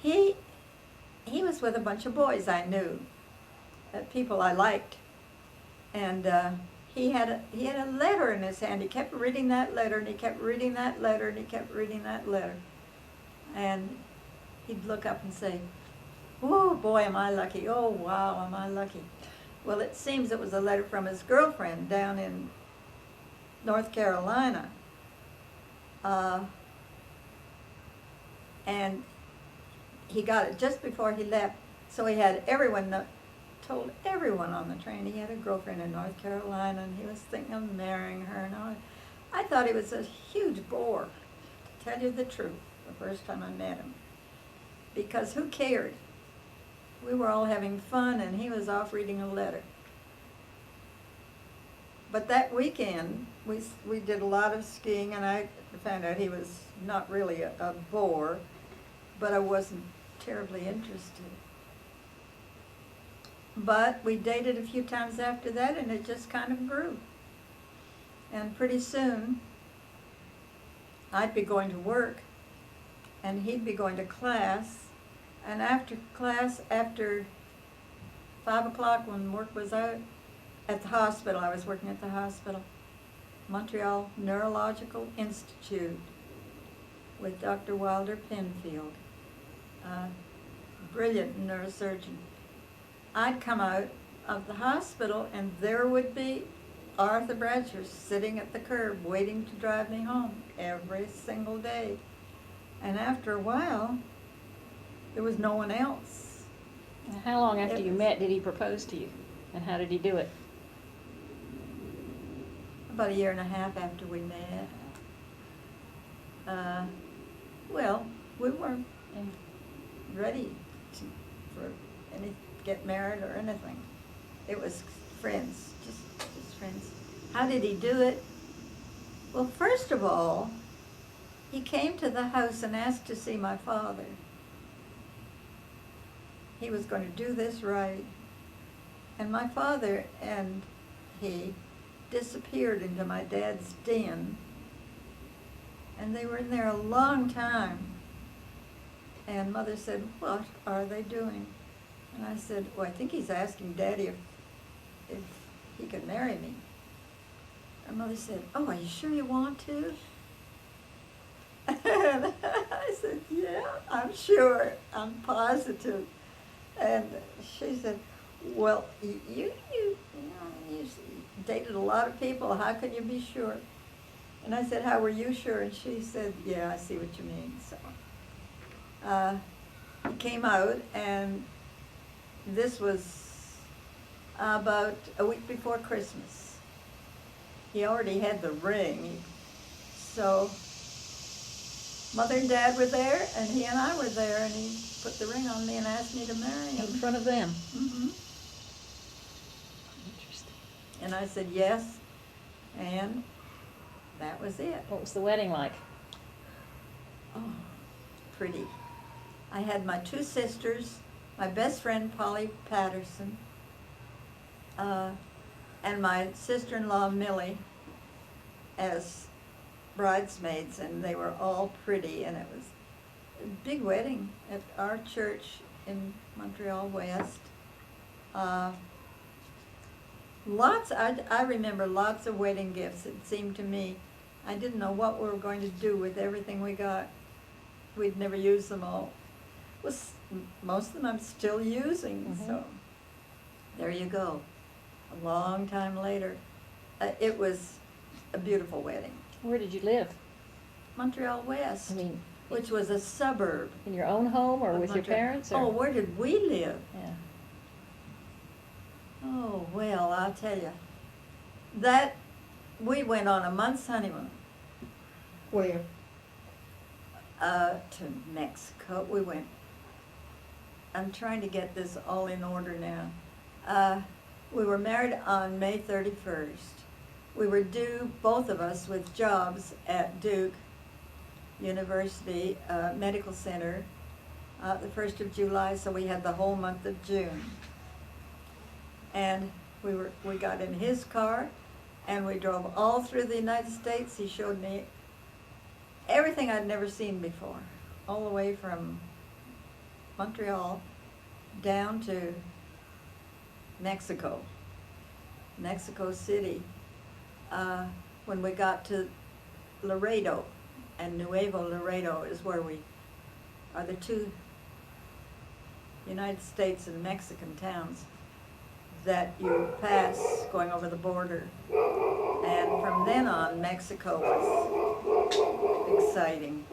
he he was with a bunch of boys I knew, people I liked, and he had a letter in his hand. He kept reading that letter, and he kept reading that letter, and he kept reading that letter, and he'd look up and say, "Oh boy, am I lucky! Oh wow, am I lucky!" Well, it seems it was a letter from his girlfriend down in North Carolina, and he got it just before he left. So he had told everyone on the train he had a girlfriend in North Carolina, and he was thinking of marrying her. And all. I thought he was a huge bore, to tell you the truth, the first time I met him, because who cared? We were all having fun, and he was off reading a letter. But that weekend, we did a lot of skiing, and I found out he was not really a bore, but I wasn't terribly interested. But we dated a few times after that, and it just kind of grew. And pretty soon, I'd be going to work, and he'd be going to class. And after class, after 5 o'clock when work was out, at the hospital, I was working at the hospital, Montreal Neurological Institute, with Dr. Wilder Penfield, a brilliant neurosurgeon. I'd come out of the hospital, and there would be Arthur Bradsher sitting at the curb waiting to drive me home every single day. And after a while, there was no one else. And how long after you met did he propose to you? And how did he do it? About a year and a half after we met. Well, we weren't ready for get married or anything. It was friends, just friends. How did he do it? Well, first of all, he came to the house and asked to see my father. He was going to do this right. And my father and he disappeared into my dad's den. And they were in there a long time. And Mother said, "What are they doing?" And I said, "Well, I think he's asking Daddy if he could marry me." And Mother said, "Oh, are you sure you want to?" And I said, "Yeah, I'm sure. I'm positive." And she said, "Well, you dated a lot of people. How can you be sure?" And I said, "How were you sure?" And she said, "Yeah, I see what you mean." So he came out, and this was about a week before Christmas. He already had the ring. So Mother and Dad were there, and he and I were there, and he put the ring on me and asked me to marry him. In front of them? Mm-hmm. Interesting. And I said yes, and that was it. What was the wedding like? Oh, pretty. I had my two sisters, my best friend Polly Patterson, and my sister-in-law Millie as bridesmaids, and they were all pretty, and it was a big wedding at our church in Montreal West. I remember lots of wedding gifts. It seemed to me, I didn't know what we were going to do with everything we got. We'd never used them all. Most of them I'm still using, so there you go. A long time later. It was a beautiful wedding. Where did you live? Montreal West, I mean, which was a suburb. in your own home or of with your Montreal. parents? Or? Oh, where did we live? Yeah. Oh, well, I'll tell you. That, we went on a month's honeymoon. Where? To Mexico. We went, I'm trying to get this all in order now. We were married on May 31st. We were due, both of us, with jobs at Duke University Medical Center the 1st of July, so we had the whole month of June. And we got in his car, and we drove all through the United States. He showed me everything I'd never seen before, all the way from Montreal, down to Mexico, Mexico City. When we got to Laredo, and Nuevo Laredo is where we are the two United States and Mexican towns that you pass going over the border. And from then on, Mexico was exciting.